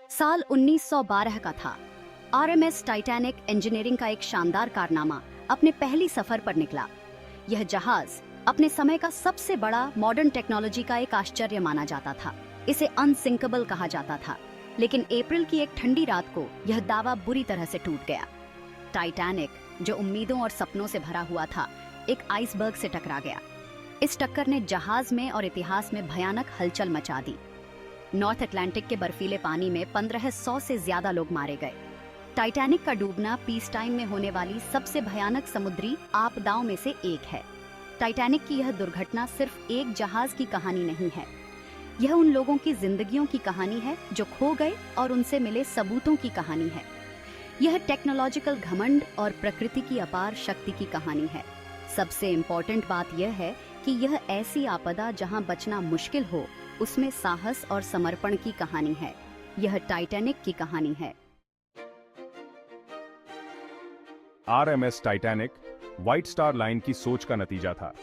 साल 1912 का था। आरएमएस टाइटैनिक इंजीनियरिंग का एक शानदार कारनामा अपने पहली सफर पर निकला। यह जहाज अपने समय का सबसे बड़ा मॉडर्न टेक्नोलॉजी का एक आश्चर्य माना जाता था। इसे अनसिंकेबल कहा जाता था, लेकिन अप्रैल की एक ठंडी रात को यह दावा बुरी तरह से टूट गया। टाइटैनिक, जो उम्मीदों और सपनों से भरा हुआ था, एक आइसबर्ग से टकरा गया। इस टक्कर ने जहाज में और इतिहास में भयानक हलचल मचा दी। नॉर्थ अटलांटिक के बर्फीले पानी में 1500 से ज्यादा लोग मारे गए। टाइटैनिक का डूबना पीस टाइम में होने वाली सबसे भयानक समुद्री आपदाओं में से एक है। टाइटैनिक की यह दुर्घटना सिर्फ एक जहाज की कहानी नहीं है, यह उन लोगों की जिंदगियों की कहानी है जो खो गए और उनसे मिले सबूतों की कहानी है। यह टेक्नोलॉजिकल घमंड और प्रकृति की अपार शक्ति की कहानी है। सबसे इम्पोर्टेंट बात यह है कि यह ऐसी आपदा जहां बचना मुश्किल हो, उसमें साहस और समर्पण की कहानी है। यह टाइटैनिक की कहानी है। RMS Titanic white star line की सोच का नतीजा था।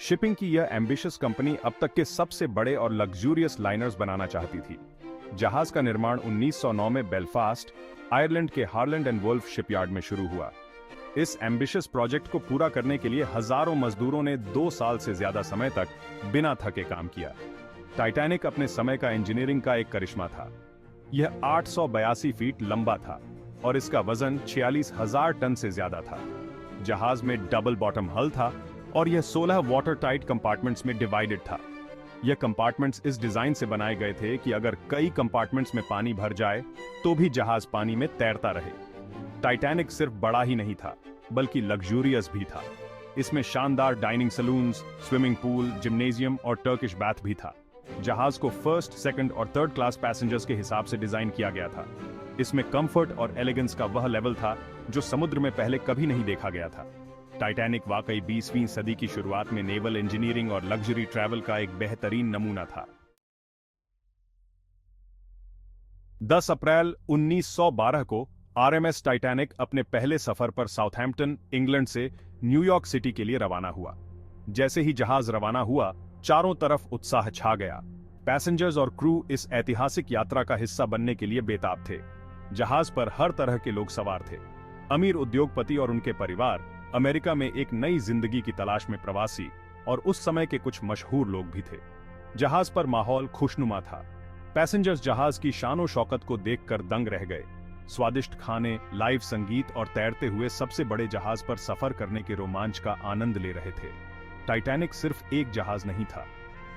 शिपिंग की यह एम्बिशियस कंपनी अब तक के सबसे बड़े और लग्जूरियस लाइनर्स बनाना चाहती थी। जहाज का निर्माण 1909 में बेलफास्ट, आयरलैंड के हार्लैंड एंड वुल्फ शिपयार्ड में शुरू हुआ। इस एम्बिशियस प्रोजेक्ट को पूरा करने के लिए हजारों मजदूरों ने 2 साल से ज्यादा समय तक बिना थके काम किया। टाइटैनिक अपने समय का इंजीनियरिंग का एक करिश्मा था। यह 882 फीट लंबा था और इसका वजन 46,000 टन से ज्यादा था। जहाज में डबल बॉटम हल था और यह 16 वाटर टाइट कंपार्टमेंट्स में डिवाइडेड था। यह कंपार्टमेंट्स इस डिजाइन से बनाए गए थे कि अगर कई कंपार्टमेंट्स में पानी भर जाए तो भी जहाज पानी में तैरता रहे। टाइटैनिक सिर्फ बड़ा ही नहीं था, बल्कि लग्जूरियस भी था। इसमें शानदार dining salons, swimming pool, gymnasium और टर्किश बाथ भी था। जहाज को फर्स्ट, सेकंड और थर्ड क्लास पैसेंजर्स के हिसाब से डिजाइन किया गया था। इसमें कंफर्ट और एलिगेंस का वह लेवल था जो समुद्र में पहले कभी नहीं देखा गया था। टाइटैनिक वाकई 20वीं सदी की शुरुआत में नेवल इंजीनियरिंग और लग्जरी ट्रैवल का एक बेहतरीन नमूना था। 10 अप्रैल 1912 को आरएमएस टाइटैनिक अपने पहले सफर पर साउथहैम्पटन, इंग्लैंड से न्यूयॉर्क सिटी के लिए रवाना हुआ। जैसे ही जहाज रवाना हुआ, चारों तरफ उत्साह छा गया। पैसेंजर्स और क्रू इस ऐतिहासिक यात्रा का हिस्सा बनने के लिए बेताब थे। जहाज पर हर तरह के लोग सवार थे। अमीर उद्योगपति और उनके परिवार, अमेरिका में एक नई जिंदगी की तलाश में प्रवासी और उस समय के कुछ मशहूर लोग भी थे। जहाज पर माहौल खुशनुमा था। पैसेंजर्स जहाज की शानो शौकत को देखकर दंग रह गए। स्वादिष्ट खाने, लाइव संगीत और तैरते हुए सबसे बड़े जहाज पर सफर करने के रोमांच का आनंद ले रहे थे। टाइटैनिक सिर्फ एक जहाज नहीं था,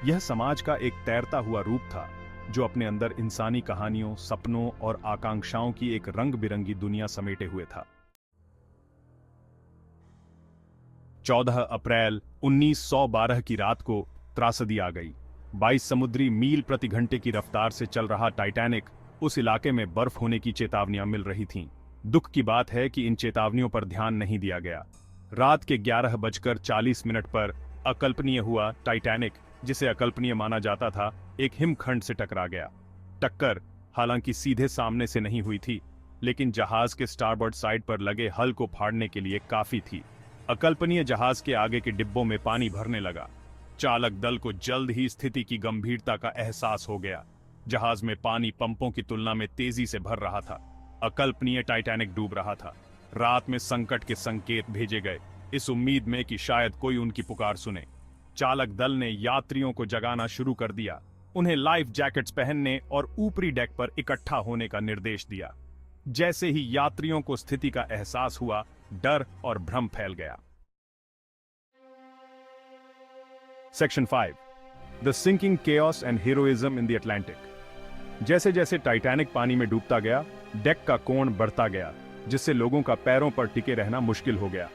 यह समाज का एक तैरता हुआ रूप था जो अपने अंदर इंसानी कहानियों, सपनों और आकांक्षाओं की एक रंग बिरंगी दुनिया समेटे हुए था। 14 अप्रैल 1912 की रात को त्रासदी आ गई। 22 समुद्री मील प्रति घंटे की रफ्तार से चल रहा टाइटैनिक, उस इलाके में बर्फ होने की चेतावनियां मिल रही थीं। दुख की बात है कि इन चेतावनियों पर ध्यान नहीं दिया गया। रात के 11:40 पर अकल्पनीय हुआ। टाइटैनिक, जिसे अकल्पनीय माना जाता था, एक हिमखंड से टकरा गया। टक्कर हालांकि सीधे सामने से नहीं हुई थी, लेकिन जहाज के स्टारबोर्ड साइड पर लगे हल को फाड़ने के लिए काफी थी। अकल्पनीय जहाज के आगे के डिब्बों में पानी भरने लगा। चालक दल को जल्द ही स्थिति की गंभीरता का एहसास हो गया। जहाज में पानी पंपों की तुलना में तेजी से भर रहा था। अकल्पनीय टाइटैनिक डूब रहा था। रात में संकट के संकेत भेजे गए, इस उम्मीद में कि शायद कोई उनकी पुकार सुने। चालक दल ने यात्रियों को जगाना शुरू कर दिया, उन्हें लाइफ जैकेट्स पहनने और ऊपरी डेक पर इकट्ठा होने का निर्देश दिया। जैसे ही यात्रियों को स्थिति का एहसास हुआ, डर और भ्रम फैल गया। Section 5, the sinking chaos and heroism in the Atlantic. जैसे जैसे टाइटैनिक पानी में डूबता गया, डेक का कोण बढ़ता गया, जिससे लोगों का पैरों पर टिके रहना मुश्किल हो गया।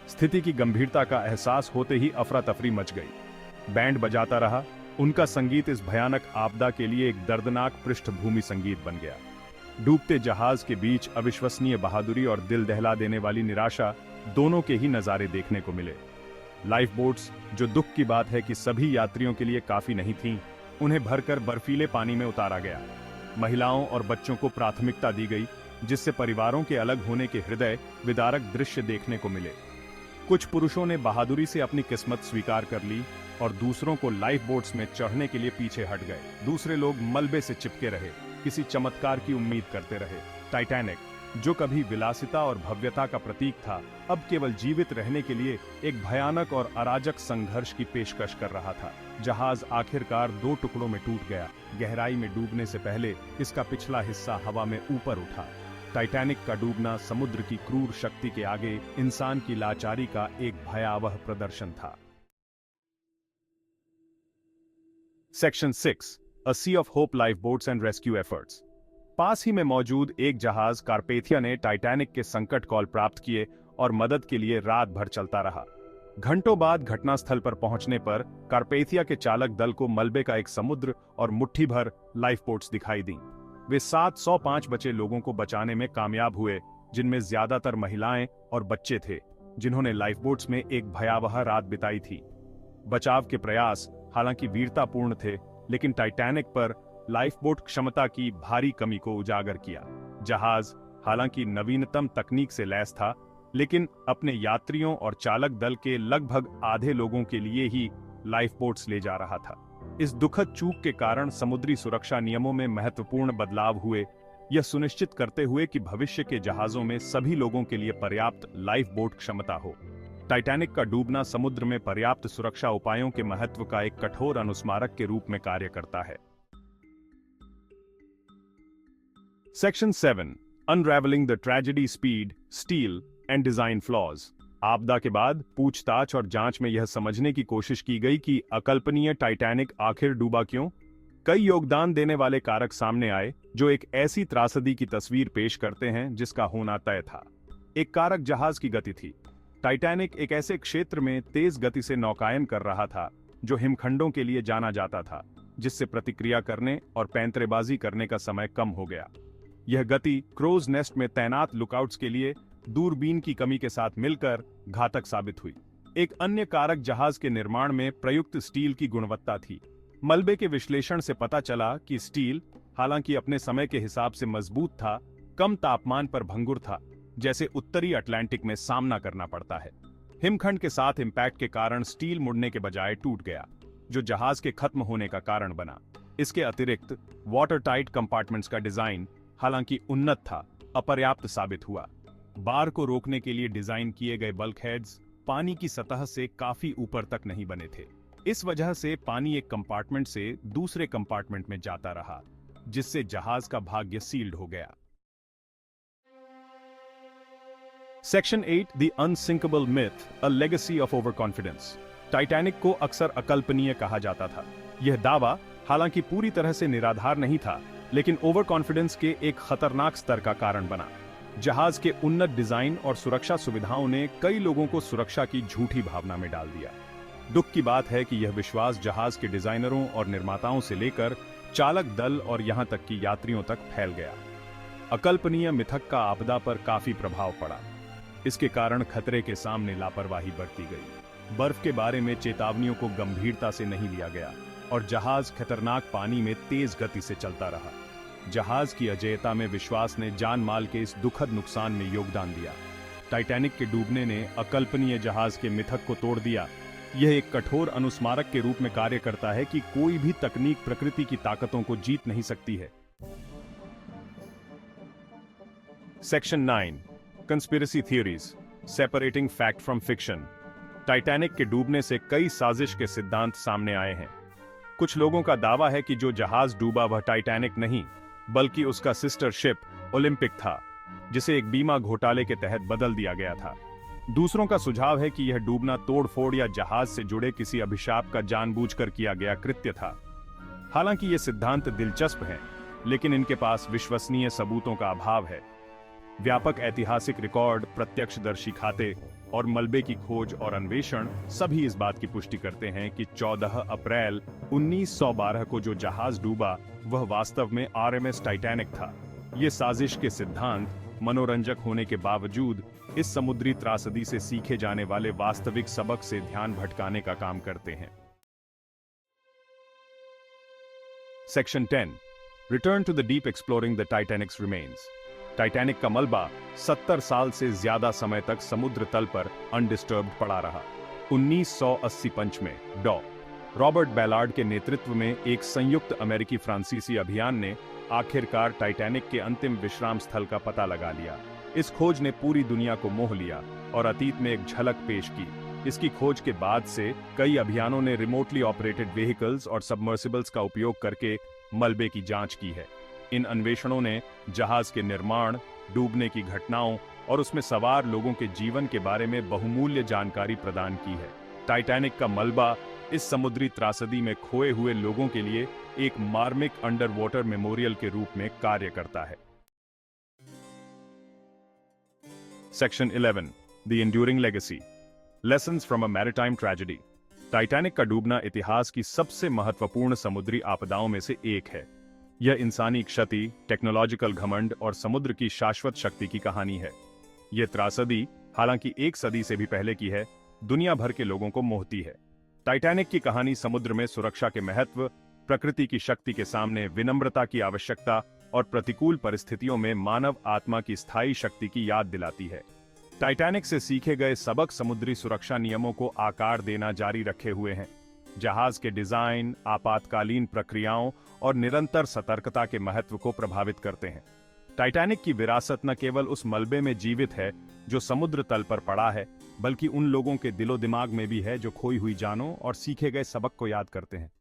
स्थिति की गंभीरता का एहसास होते ही अफरा तफरी मच गई। बैंड बजाता रहा, उनका संगीत इस भयानक आपदा के लिए एक दर्दनाक पृष्ठभूमि संगीत बन गया। डूबते जहाज के बीच अविश्वसनीय बहादुरी और दिल दहला देने वाली निराशा, दोनों के ही नजारे देखने को मिले। लाइफ बोट्स, जो दुख की बात है कि सभी यात्रियों के लिए काफी नहीं थीं, उन्हें भरकर बर्फीले पानी में उतारा गया। महिलाओं और बच्चों को प्राथमिकता दी गई, जिससे परिवारों के अलग होने के हृदय विदारक दृश्य देखने को मिले। कुछ पुरुषों ने बहादुरी से अपनी किस्मत स्वीकार कर ली और दूसरों को लाइफ बोट्स में चढ़ने के लिए पीछे हट गए। दूसरे लोग मलबे से चिपके रहे, किसी चमत्कार की उम्मीद करते रहे। टाइटैनिक, जो कभी विलासिता और भव्यता का प्रतीक था, अब केवल जीवित रहने के लिए एक भयानक और अराजक संघर्ष की पेशकश कर रहा था। जहाज आखिरकार 2 टुकड़ों में टूट गया। गहराई में डूबने से पहले इसका पिछला हिस्सा हवा में ऊपर उठा। टाइटैनिक का डूबना समुद्र की क्रूर शक्ति के आगे इंसान की लाचारी का एक भयावह प्रदर्शन था। Section 6, A Sea of Hope Lifeboats and Rescue Efforts। पास ही में मौजूद एक जहाज कार्पेथिया ने टाइटैनिक के संकट कॉल प्राप्त किए और मदद के लिए रात भर चलता रहा। घंटों बाद घटनास्थल पर पहुंचने पर कार्पेथिया के चालक दल को मलबे का एक समुद्र और मुट्ठी भर लाइफबोट्स दिखाई दी। वे 705 बचे लोगों को बचाने में कामयाब हुए, जिनमें ज्यादातर महिलाएं और बच्चे थे, जिन्होंने लाइफबोट्स में एक भयावह रात बिताई थी। बचाव के प्रयास हालांकि वीरतापूर्ण थे, लेकिन टाइटैनिक पर लाइफबोट क्षमता की भारी कमी को उजागर किया। जहाज हालांकि नवीनतम तकनीक से लैस था, लेकिन अपने यात्रियों और चालक दल के लगभग आधे लोगों के लिए ही लाइफबोट्स ले जा रहा था। इस दुखद चूक के कारण समुद्री सुरक्षा नियमों में महत्वपूर्ण बदलाव हुए, यह सुनिश्चित करते हुए कि भविष्य के जहाजों में सभी लोगों के लिए पर्याप्त लाइफबोट क्षमता हो। टाइटैनिक का डूबना समुद्र में पर्याप्त सुरक्षा उपायों के महत्व का एक कठोर अनुस्मारक के रूप में कार्य करता है। Section 7, Unraveling the Tragedy, Speed, Steel and Design Flaws। आपदा के बाद पूछताछ और जांच में यह समझने की कोशिश की गई कि अकल्पनीय टाइटैनिक आखिर डूबा क्यों। कई योगदान देने वाले कारक सामने आए जो एक ऐसी त्रासदी की तस्वीर पेश करते हैं जिसका होना तय था। एक कारक जहाज की गति थी। टाइटैनिक एक ऐसे क्षेत्र में तेज गति से नौकायन कर रहा था जो हिमखंडों के लिए जाना जाता था, जिससे प्रतिक्रिया करने और पैंतरेबाजी करने का समय कम हो गया। यह गति क्रोज नेस्ट में तैनात लुकआउट्स के लिए दूरबीन की कमी के साथ मिलकर घातक साबित हुई। एक अन्य कारक जहाज के निर्माण में प्रयुक्त स्टील की गुणवत्ता थी। मलबे के विश्लेषण से पता चला कि स्टील हालांकि अपने समय के हिसाब से मजबूत था, कम तापमान पर भंगुर था, जैसे उत्तरी अटलांटिक में सामना करना पड़ता है। हिमखंड के साथ इंपैक्ट के कारण स्टील मुड़ने के बजाय टूट गया, जो जहाज के खत्म होने का कारण बना। इसके अतिरिक्त वाटर टाइट कंपार्टमेंट्स का डिजाइन हालांकि उन्नत था, अपर्याप्त साबित हुआ। बार को रोकने के लिए डिजाइन किए गए बल्कहेड्स पानी की सतह से काफी ऊपर तक नहीं बने थे। इस वजह से पानी एक कंपार्टमेंट से दूसरे कंपार्टमेंट में जाता रहा, जिससे जहाज का भाग्य सील्ड हो गया। Section 8, The Unsinkable Myth, A Legacy of Overconfidence। Titanic को अक्सर अकल्पनीय कहा जाता था। यह दावा हालांकि पूरी तरह से निराधार नहीं था, लेकिन ओवर कॉन्फिडेंस के एक खतरनाक स्तर का कारण बना। जहाज के उन्नत डिजाइन और सुरक्षा सुविधाओं ने कई लोगों को सुरक्षा की झूठी भावना में डाल दिया। दुख की बात है कि यह विश्वास जहाज के डिजाइनरों और निर्माताओं से लेकर चालक दल और यहां तक कि यात्रियों तक फैल गया। अकल्पनीय मिथक का आपदा पर काफी प्रभाव पड़ा। इसके कारण खतरे के सामने लापरवाही बरती गई। बर्फ के बारे में चेतावनियों को गंभीरता से नहीं लिया गया और जहाज खतरनाक पानी में तेज गति से चलता रहा। जहाज की अजेयता में विश्वास ने जान माल के इस दुखद नुकसान में योगदान दिया। टाइटैनिक के डूबने ने अकल्पनीय जहाज के मिथक को तोड़ दिया। यह एक कठोर अनुस्मारक के रूप में कार्य करता है कि कोई भी तकनीक प्रकृति की ताकतों को जीत नहीं सकती है। Section 9, conspiracy theories, separating fact from fiction. Titanic के डूबने से कई साजिश के सिद्धांत सामने आए हैं। कुछ लोगों का दावा है कि जो जहाज डूबा वह टाइटैनिक नहीं, बल्कि उसका सिस्टर शिप ओलंपिक था, जिसे एक बीमा घोटाले के तहत बदल दिया गया था। दूसरों का सुझाव है कि यह डूबना तोड़फोड़ या जहाज से जुड़े किसी अभिशाप का जानबूझकर किया गया कृत्य था। हालांकि ये सिद्धांत दिलचस्प हैं, लेकिन इनके पास विश्वसनीय सबूतों का अभाव है। व्यापक ऐतिहासिक रिकॉर्ड, प्रत्यक्षदर्शी खाते और मलबे की खोज और अन्वेषण सभी इस बात की पुष्टि करते हैं कि 14 अप्रैल 1912 को जो जहाज डूबा वह वास्तव में आरएमएस टाइटैनिक था। ये साजिश के सिद्धांत मनोरंजक होने के बावजूद इस समुद्री त्रासदी से सीखे जाने वाले वास्तविक सबक से ध्यान भटकाने का काम करते हैं। Section 10, return to the deep exploring the Titanic's remains. Titanic का मलबा 70 साल से ज्यादा समय तक समुद्र तल पर अनडिस्टर्ब्ड पड़ा रहा। 1985 में डॉ रॉबर्ट बैलार्ड के नेतृत्व में एक संयुक्त अमेरिकी फ्रांसीसी अभियान ने आखिरकार टाइटैनिक के अंतिम विश्राम स्थल का पता लगा लिया। इस खोज ने पूरी दुनिया को मोह लिया और अतीत में एक झलक पेश की। इसकी खोज के बाद से कई अभियानों ने रिमोटली ऑपरेटेड व्हीकल्स और सबमर्सिबल्स का उपयोग करके मलबे की जांच की है। इन अन्वेषणों ने जहाज के निर्माण, डूबने की घटनाओं और उसमें सवार लोगों के जीवन के बारे में बहुमूल्य जानकारी प्रदान की है। टाइटैनिक का मलबा इस समुद्री त्रासदी में खोए हुए लोगों के लिए एक मार्मिक अंडर वाटर मेमोरियल के रूप में कार्य करता है। Section 11 the enduring legacy, lessons from a maritime tragedy. Titanic का डूबना इतिहास की सबसे महत्वपूर्ण समुद्री आपदाओं में से एक है। यह इंसानी क्षति, टेक्नोलॉजिकल घमंड और समुद्र की शाश्वत शक्ति की कहानी है। यह त्रासदी, हालांकि एक सदी से भी पहले की है, दुनिया भर के लोगों को मोहती है। टाइटैनिक की कहानी समुद्र में सुरक्षा के महत्व, प्रकृति की शक्ति के सामने विनम्रता की आवश्यकता और प्रतिकूल परिस्थितियों में मानव आत्मा की स्थायी शक्ति की याद दिलाती है। टाइटैनिक से सीखे गए सबक समुद्री सुरक्षा नियमों को आकार देना जारी रखे हुए हैं। जहाज के डिजाइन, आपातकालीन प्रक्रियाओं और निरंतर सतर्कता के महत्व को प्रभावित करते हैं। टाइटैनिक की विरासत न केवल उस मलबे में जीवित है जो समुद्र तल पर पड़ा है, बल्कि उन लोगों के दिलो दिमाग में भी है जो खोई हुई जानों और सीखे गए सबक को याद करते हैं।